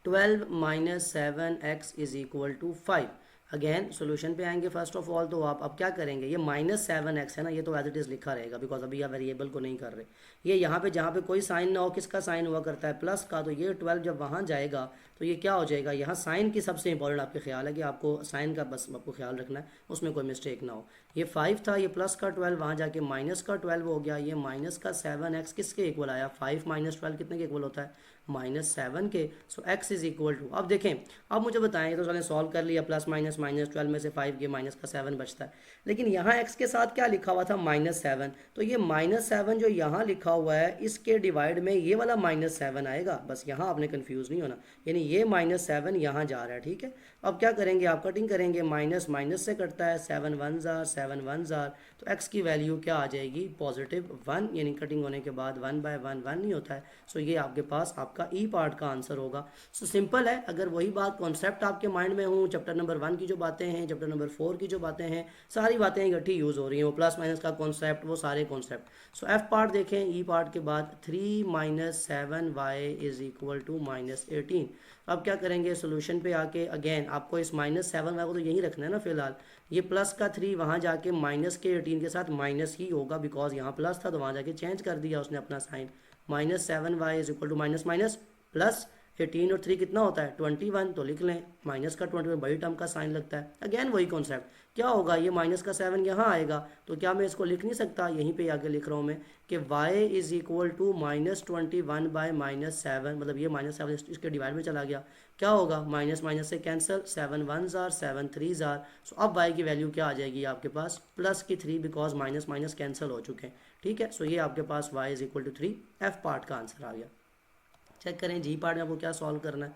12 - 7x is equal to 5। Again solution पे आएंगे फर्स्ट ऑफ ऑल, तो आप अब क्या करेंगे, ये -7x है ना, ये तो एज इट इज़ लिखा रहेगा बिकॉज अभी आप वेरिएबल को नहीं कर रहे। ये यहाँ पे जहाँ पे कोई साइन ना हो, किसका साइन हुआ करता है, प्लस का, तो ये 12 जब वहाँ जाएगा तो ये क्या हो जाएगा, यहाँ साइन की सबसे इंपॉर्टेंट आपके ख्याल है कि आपको साइन का बस आपको ख्याल रखना है, उसमें कोई मिस्टेक ना हो। ये 5 था, ये प्लस का 12 वहाँ जाके माइनस का 12 हो गया, ये माइनस का 7x किसके इक्वल आया, 5 - 12 कितने के इक्वल होता है, -7 के। सो x इज इक्वल टू, अब देखें, अब मुझे बताएं, तो चलें सॉल्व कर लिया, प्लस माइनस -12 में से 5 के माइनस का 7 बचता है, लेकिन यहाँ x के साथ क्या लिखा हुआ था, -7, तो ये -7 जो यहाँ लिखा हुआ है इसके डिवाइड में ये वाला -7 आएगा, बस यहाँ आपने कंफ्यूज नहीं होना, यानी ये -7 यहाँ जा रहा है, ठीक है। अब क्या करेंगे, आप कटिंग करेंगे, माइनस माइनस से कटता है, 7 1 7 1, तो x की वैल्यू क्या आ जाएगी, +1, यानी कटिंग होने के बाद 1/1 1 नहीं होता है। सो ये आपके पास आपका ई पार्ट का आंसर होगा। सो सिंपल है, अगर वही बात कॉन्सेप्ट आपके माइंड में हो, चैप्टर नंबर 1 की जो बातें हैं, चैप्टर नंबर 4 की जो बातें हैं, सारी बातें इकट्ठी यूज़ हो रही हैं, वो प्लस माइनस का कॉन्सेप्ट, वो सारे कॉन्सेप्ट। सो एफ पार्ट देखें, ई पार्ट के बाद 3 - 7y इज इक्वल टू -18। अब क्या करेंगे, सोल्यूशन पे आके अगेन आपको इस -7y को तो यही रखना है ना फिलहाल, ये प्लस का 3 वहाँ जाके माइनस के 18 के साथ माइनस ही होगा, बिकॉज यहाँ प्लस था तो वहाँ जाके चेंज कर दिया उसने अपना sign, -7y is equal to minus minus plus. 18 और 3 कितना होता है 21, तो लिख लें माइनस का 21 बड़ी टर्म का साइन लगता है। अगेन वही कॉन्सेप्ट, क्या होगा, ये माइनस का 7 यहाँ आएगा, तो क्या मैं इसको लिख नहीं सकता, यहीं पे आगे लिख रहा हूँ मैं कि y is equal to -21 by -7, मतलब ये -7 इसके डिवाइड में चला गया, क्या होगा, माइनस माइनस से cancel, 7 1s are 7 3s are. So अब y की वैल्यू क्या आ जाएगी आपके पास, प्लस की 3, बिकॉज माइनस माइनस कैंसिल हो चुके हैं। ठीक है, सो ये आपके पास y is equal to 3, F part का आंसर आ गया। चेक करें जी पार्ट में आपको क्या सॉल्व करना है,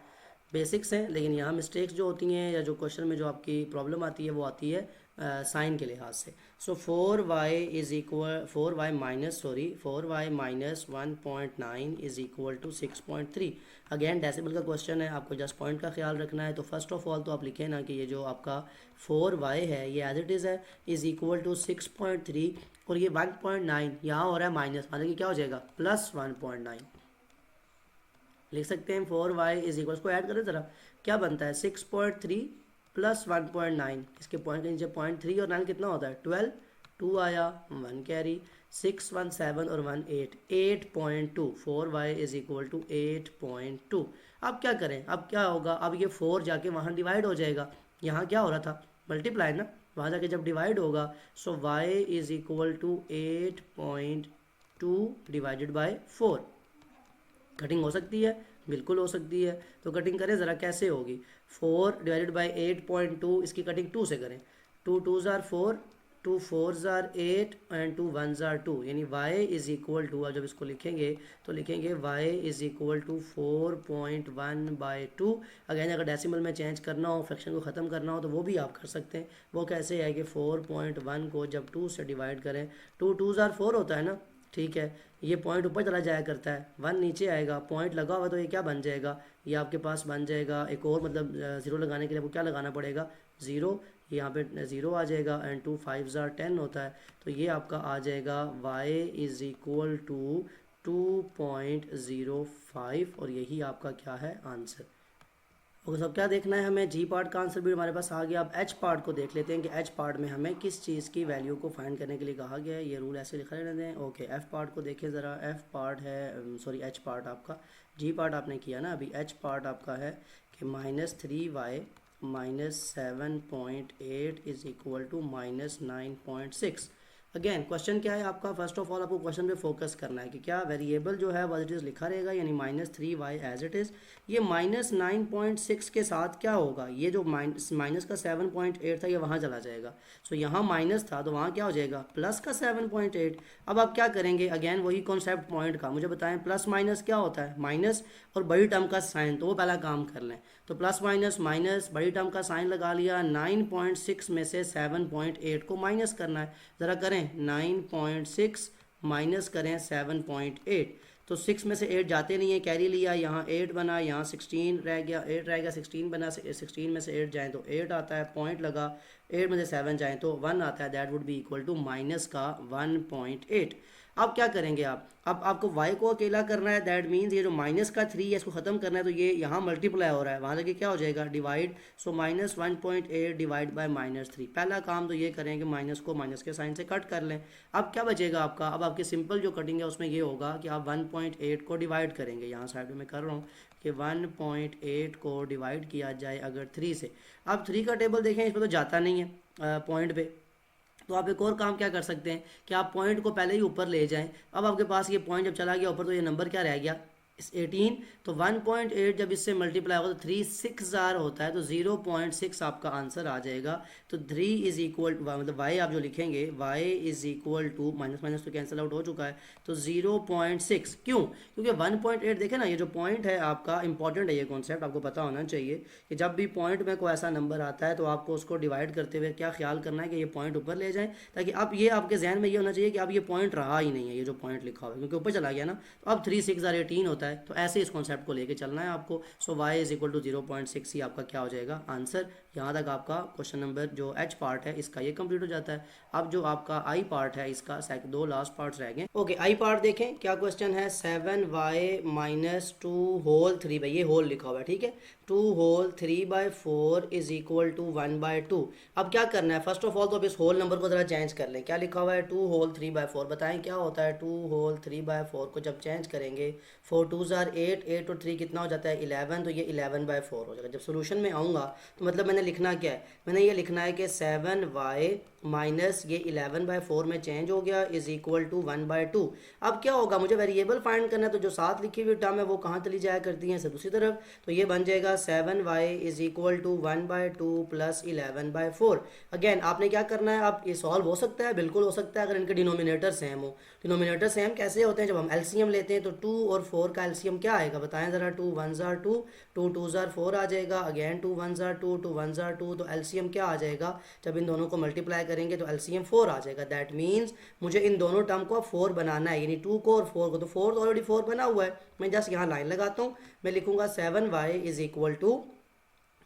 बेसिक्स हैं, लेकिन यहाँ मिस्टेक्स जो होती हैं या जो क्वेश्चन में जो आपकी प्रॉब्लम आती है वो आती है साइन के लिहाज से। So 4y minus 1.9 is equal to 6.3। Again decimal का क्वेश्चन है, आपको जस्ट पॉइंट का ख्याल रखना है। तो फर्स्ट ऑफ ऑल तो आप लिखें ना कि ये जो आपका 4y है ये एज इट इज़ है, इज़ इक्वल टू 6.3, और ये 1.9 यहाँ हो रहा है माइनस, मतलब कि क्या हो जाएगा प्लस 1.9 लिख सकते हैं। 4y इज इक्वल, को ऐड करें ज़रा, क्या बनता है 6.3 प्लस 1.9, इसके पॉइंट के नीचे 0.3 और 9 कितना होता है 12, 2 आया 1 कैरी, 6 1 7 और 1 8, 8.2, 4y इज इक्वल टू 8.2। अब क्या करें, अब क्या होगा, अब ये 4 जाके वहाँ डिवाइड हो जाएगा, यहाँ क्या हो रहा था मल्टीप्लाई ना, वहाँ जाके जब डिवाइड होगा, so y is equal to 8.2 divided by 4। Cutting हो सकती है, बिल्कुल हो सकती है, तो कटिंग करें ज़रा, कैसे होगी, 4 डिवाइडेड बाई 8.2, इसकी कटिंग 2 से करें, 2 2s are 4, 2 4s are 8 and 2 1s are 2, यानी y इज़ इक्वल टू, जब इसको लिखेंगे तो लिखेंगे y is equal to 4.1/2। Again अगर डेसिमल में चेंज करना हो, फ्रैक्शन को ख़त्म करना हो, तो वो भी आप कर सकते हैं। वो कैसे है कि 4.1 को जब 2 से डिवाइड करें, 2 2s आर 4 होता है ना, ठीक है, ये पॉइंट ऊपर चला जाया करता है, 1 नीचे आएगा, पॉइंट लगा हुआ तो ये क्या बन जाएगा, ये आपके पास बन जाएगा एक और, मतलब ज़ीरो लगाने के लिए आपको क्या लगाना पड़ेगा 0, यहाँ पे 0 आ जाएगा, एंड 2 5s आर 10 होता है, तो ये आपका आ जाएगा y इज़ इक्वल टू 2.05, और यही आपका क्या है आंसर। ओके, सब क्या देखना है हमें, जी पार्ट का आंसर भी हमारे पास आ गया। अब एच पार्ट को देख लेते हैं कि एच पार्ट में हमें किस चीज़ की वैल्यू को फाइंड करने के लिए कहा गया है। ये रूल ऐसे लिखा रहने दें। ओके, एफ पार्ट को देखें ज़रा, एफ पार्ट है, सॉरी एच पार्ट आपका, जी पार्ट आपने किया ना अभी, एच पार्ट आपका है कि -3y -7.8 is equal to -9.6। Again question क्या है आपका, फर्स्ट ऑफ ऑल आपको क्वेश्चन पे फोकस करना है कि क्या वेरिएबल जो है वो इट इज़ लिखा रहेगा, यानी -3y एज इट इज़, ये -9.6 के साथ क्या होगा, ये जो माइनस का 7.8 था ये वहाँ चला जाएगा, सो यहाँ माइनस था तो वहाँ क्या हो जाएगा प्लस का 7.8। अब आप क्या करेंगे, अगेन वही कॉन्सेप्ट पॉइंट का, मुझे बताएं प्लस माइनस क्या होता है, माइनस और बड़ी टर्म का साइन, तो वो पहला काम कर लें। तो प्लस माइनस माइनस, बड़ी टर्म का साइन लगा लिया, 9.6 में से 7.8 को माइनस करना है, ज़रा करें 9.6 माइनस करें 7.8, तो 6 में से 8 जाते नहीं है, कैरी लिया, यहाँ 8 बना, यहाँ 16 रह गया, 8 रह गया, 16 बना, 16 में से 8 जाएँ तो 8 आता है, पॉइंट लगा, 8 में से 7 जाएँ तो 1 आता है, that would be equal to minus का 1.8। अब क्या करेंगे आप, अब आपको y को अकेला करना है, दैट मीन्स ये जो माइनस का 3 है इसको ख़त्म करना है, तो ये यहाँ मल्टीप्लाई हो रहा है, वहाँ जाके क्या हो जाएगा डिवाइड, सो -1.8 डिवाइड बाय -3। पहला काम तो ये करें कि माइनस को माइनस के साइन से कट कर लें। अब क्या बचेगा आपका, अब आपकी सिंपल जो कटिंग है उसमें ये होगा कि आप 1.8 को डिवाइड करेंगे, यहाँ साइड में कर रहा हूँ कि 1.8 को डिवाइड किया जाए अगर 3 से। अब 3 का टेबल देखें, इसमें तो जाता नहीं है पॉइंट पे, तो आप एक और काम क्या कर सकते हैं कि आप पॉइंट को पहले ही ऊपर ले जाएं। अब आपके पास ये पॉइंट जब चला गया ऊपर, तो ये नंबर क्या रह गया 18, तो 1.8 जब इससे मल्टीप्लाई होगा तो 3 6 होता है, तो 0.6 आपका आंसर आ जाएगा। तो 3 इज इक्वल, मतलब y आप जो लिखेंगे y is equal to, minus minus तो कैंसिल आउट हो चुका है, तो 0.6। क्यों, क्योंकि 1.8 देखें ना, ये जो पॉइंट है आपका इंपॉर्टेंट है, ये कॉन्सेप्ट आपको पता होना चाहिए कि जब भी पॉइंट में कोई ऐसा नंबर आता है तो आपको उसको डिवाइड करते हुए क्या ख्याल करना है कि ये पॉइंट ऊपर ले जाएं, ताकि अब ये आपके जहन में ये होना चाहिए कि अब ये पॉइंट रहा ही नहीं है, ये जो पॉइंट लिखा हुआ है, क्योंकि ऊपर चला गया ना, तो अब 3 6 18 होता है, तो ऐसे इस कॉन्सेप्ट को लेके चलना है आपको। सो y इज इक्वल टू 0.6 ही आपका क्या हो जाएगा आंसर, यहाँ तक आपका क्वेश्चन नंबर जो एच पार्ट है इसका ये कंप्लीट हो जाता है। अब जो आपका आई पार्ट है इसका दो लास्ट पार्ट्स रह गए। ओके, आई पार्ट देखें क्या क्वेश्चन है, 7y-2 होल 3 बाई, ये होल लिखा हुआ है, ठीक है, 2 होल 3/4 इज इक्वल टू 1/2। अब क्या करना है, फर्स्ट ऑफ ऑल तो अब इस होल नंबर को ज़रा चेंज कर लें। क्या लिखा हुआ है, 2 होल 3/4, बताएं क्या होता है। 2 होल 3/4 को जब चेंज करेंगे, 4 2 ज़ार 8, 8 और 3 कितना हो जाता है 11, तो ये 11/4 हो जाएगा। जब सोल्यूशन में आऊँगा तो मतलब मैंने लिखना क्या है, मैंने ये लिखना है कि 7y माइनस ये 11/4 में चेंज हो गया इज इक्वल टू 1/2। अब क्या होगा, मुझे वेरिएबल फाइंड करना है, तो जो साथ लिखी हुई टर्म है वो कहाँ चली जाया करती है, दूसरी तरफ। तो ये बन जाएगा 7y is equal to 1/2 plus 11/4। Again आपने क्या करना है, अब ये सॉल्व हो सकता है, बिल्कुल हो सकता है अगर इनके डिनोमिनेटर सेम हो। डिनोमिनेटर सेम कैसे होते हैं, जब हम एलसीएम लेते हैं तो 2 और 4 का एलसीएम क्या आएगा, बताएं ज़रा। 2 1 ज़ार 2, 2 2 ज़ार 4 आ जाएगा। अगेन 2 1 ज़ार 2, 2 1 ज़ार 2, तो एलसीएम क्या आ जाएगा, जब इन दोनों को मल्टीप्लाई करेंगे तो एलसीएम 4 आ जाएगा। दैट मीन्स मुझे इन दोनों टर्म को 4 बनाना है, यानी 2 को और 4 को। तो 4 तो ऑलरेडी 4 बना हुआ है, मैं जस्ट यहाँ लाइन लगाता हूँ, मैं लिखूंगा 7y इज इक्वल टू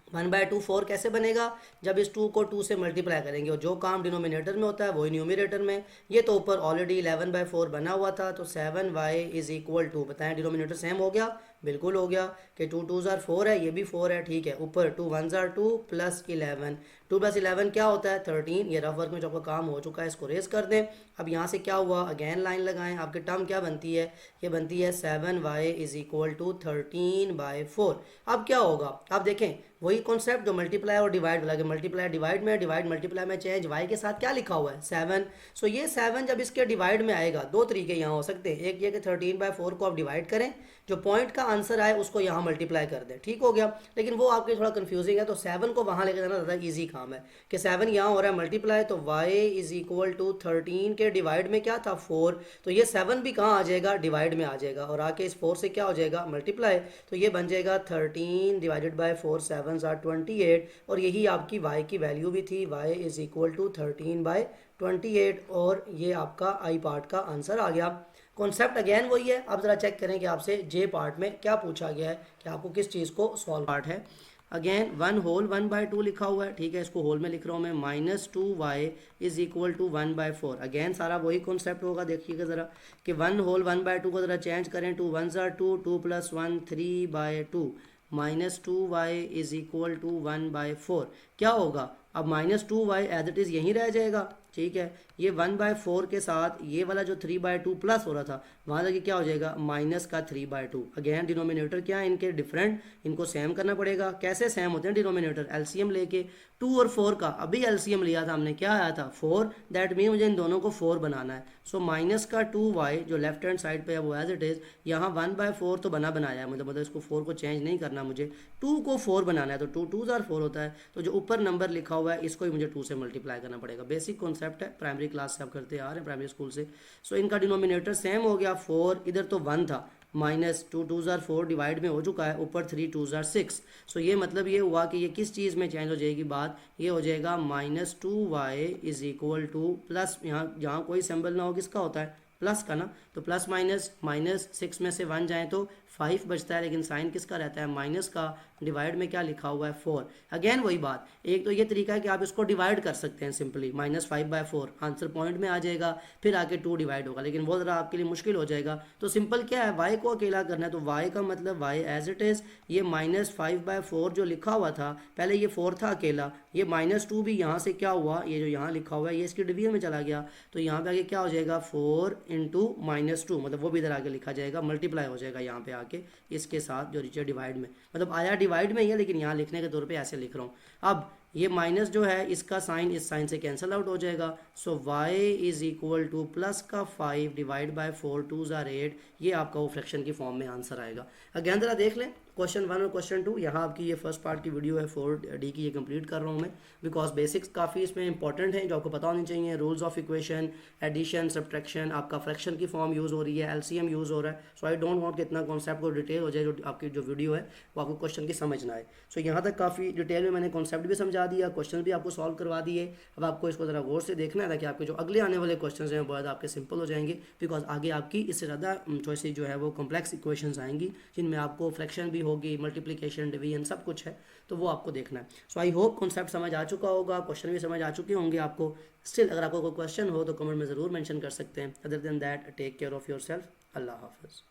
1/2। 4 कैसे बनेगा, जब इस 2 को 2 से मल्टीप्लाई करेंगे, और जो काम डिनोमिनेटर में होता है वही न्यूमिनेटर में। ये तो ऊपर ऑलरेडी 11/4 बना हुआ था, तो 7y इज इक्वल टू, बताएं डिनोमिनेटर सेम हो गया, बिल्कुल हो गया कि 2 2 ज़ार 4 है, ये भी 4 है, ठीक है। ऊपर 2 1 ज़ार 2 प्लस 11, 2 प्लस 11 क्या होता है 13। ये रफ वर्क में जो आपका काम हो चुका है इसको रेस कर दें। अब यहाँ से क्या हुआ, अगेन लाइन लगाएं, आपकी टर्म क्या बनती है, ये बनती है 7y इज इक्वल टू 13/4। अब क्या होगा, आप देखें वही कॉन्सेप्ट जो मल्टीप्लाई और डिवाइड लगे, मल्टीप्लाई डिवाइड में, डिवाइड मल्टीप्लाई में चेंज, y के साथ क्या लिखा हुआ है 7। सो ये 7 जब इसके डिवाइड में आएगा, दो तरीके यहाँ हो सकते हैं, एक ये कि 13/4 को आप डिवाइड करें, जो पॉइंट का आंसर आए उसको यहाँ मल्टीप्लाई कर दें, ठीक हो गया। लेकिन वो आपके थोड़ा कंफ्यूजिंग है, तो 7 को वहाँ लेकर जाना ज़्यादा ईजी काम है कि 7 यहाँ हो रहा है मल्टीप्लाई, तो y इज इक्वल टू 13 के डिवाइड में क्या था 4, तो ये 7 भी कहाँ आ जाएगा, डिवाइड में आ जाएगा, और आके इस 4 से क्या हो जाएगा मल्टीप्लाई, तो ये बन जाएगा 13 डिवाइडेड बाई 4, 7 आर 28, और यही आपकी y की वैल्यू भी थी, y इज इक्वल टू 13/28, और ये आपका आई पार्ट का आंसर आ गया। कॉन्सेप्ट अगेन वही है। अब ज़रा चेक करें कि आपसे जे पार्ट में क्या पूछा गया है, कि आपको किस चीज़ को सॉल्व पार्ट है। अगेन 1 होल 1/2 लिखा हुआ है, ठीक है, इसको होल में लिख रहा हूँ मैं, -2y is equal to 1/4। Again सारा वही कॉन्सेप्ट होगा, देखिएगा ज़रा कि 1 होल 1/2 को ज़रा चेंज करें, 2 1 ज़ार 2, 2 plus 1 3/2, -2y is equal to 1/4। क्या होगा, अब -2y एज इट इज़ यहीं रह जाएगा, ठीक है। ये 1/4 के साथ ये वाला जो 3/2 प्लस हो रहा था वहाँ जाके क्या हो जाएगा माइनस का 3/2। अगेन डिनोमिनेटर क्या है इनके डिफरेंट, इनको सेम करना पड़ेगा। कैसे सेम होते हैं डिनोमिनेटर, एलसीएम लेके 2 और 4 का, अभी एलसीएम लिया था हमने, क्या आया था 4, दैट मीन मुझे इन दोनों को 4 बनाना है। सो माइनस का 2y जो लेफ्ट हैंड साइड पे है वो एज इट इज़, यहाँ 1/4 तो बनाया है, मतलब इसको 4 को चेंज नहीं करना मुझे, 2 को 4 बनाना है, तो 2 2 ज़ार 4 होता है, तो जो ऊपर नंबर लिखा हुआ है इसको ही मुझे 2 से मल्टीप्लाई करना पड़ेगा। बेसिक कॉन्सेप्ट है, प्राइमरी क्लास से आप करते आ रहे हैं, प्राइमरी स्कूल से। सो इनका डिनोमिनेटर सेम हो गया, 4 इधर तो 1 था, माइनस 2 2 ज़ार 4 डिवाइड में हो चुका है, ऊपर 3 2 ज़ार 6। सो ये मतलब ये हुआ कि ये किस चीज़ में चेंज हो जाएगी बात, ये हो जाएगा -2y is equal two plus, यहाँ जहाँ कोई सिंबल ना हो किसका होता है प्लस का ना, तो प्लस माइनस 6 में से 1 जाए तो 5 बचता है, लेकिन साइन किसका रहता है माइनस का, डिवाइड में क्या लिखा हुआ है 4। अगेन वही बात, एक तो ये तरीका है कि आप इसको डिवाइड कर सकते हैं सिंपली, -5/4 आंसर पॉइंट में आ जाएगा, फिर आके 2 डिवाइड होगा, लेकिन वो ज़रा आपके लिए मुश्किल हो जाएगा। तो सिंपल क्या है, y को अकेला करना है, तो y का मतलब y एज इट इज़, ये -5/4 जो लिखा हुआ था पहले, ये 4 था अकेला, ये -2 भी यहाँ से क्या हुआ, ये जो यहाँ लिखा हुआ है ये इसकी डिवीजन में चला गया, तो यहाँ पे आके क्या हो जाएगा 4 इंटू -2, मतलब वो भी इधर आके लिखा जाएगा, मल्टीप्लाई हो जाएगा यहाँ पे आके इसके साथ जो नीचे डिवाइड में, मतलब आया डिवाइड में ही है, लेकिन यहाँ लिखने के तौर पे ऐसे लिख रहा हूँ। अब ये माइनस जो है इसका साइन इस साइन से कैंसिल आउट हो जाएगा, सो y is equal two plus का 5 डिवाइड बाय 4 2 ज़ार 8, ये आपका वो फ्रैक्शन की फॉर्म में आंसर आएगा। अगेन जरा देख लें क्वेश्चन 1 और क्वेश्चन 2, यहाँ आपकी ये फर्स्ट पार्ट की वीडियो है 4D की, ये कंप्लीट कर रहा हूँ मैं, बिकॉज बेसिक्स काफ़ी इसमें इंपॉर्टेंट हैं जो आपको पता होनी चाहिए। Rules of equation, addition, subtraction, आपका फ्रैक्शन की फॉर्म यूज़ हो रही है, एलसीएम यूज़ हो रहा है। सो आई डोंट वांट कि इतना कॉन्सेप्ट को डिटेल हो जाए, जो आपकी जो वीडियो है वो आपको क्वेश्चन की समझ ना आए। सो यहाँ तक काफ़ी डिटेल में मैंने कॉन्सेप्ट भी समझा दिया, क्वेश्चन भी आपको सॉल्व करवा दिए। अब आपको इसको ज़रा गौर से देखना है ताकि आपके जो अगले आने वाले क्वेश्चन हैं बहुत आपके सिंपल हो जाएंगे, बिकॉज आगे आपकी इससे ज़्यादा चॉइसेस जो है वो कॉम्प्लेक्स इक्वेशंस आएंगी, जिनमें आपको फ्रैक्शन भी होगी, मल्टीप्लिकेशन, डिवीजन, सब कुछ है, तो वो आपको देखना है। सो आई होप कॉन्सेप्ट समझ आ चुका होगा, क्वेश्चन भी समझ आ चुके होंगे आपको। स्टिल अगर आपको कोई क्वेश्चन हो तो कमेंट में ज़रूर मेंशन कर सकते हैं। Other than that, take care of yourself. अल्लाह हाफिज़।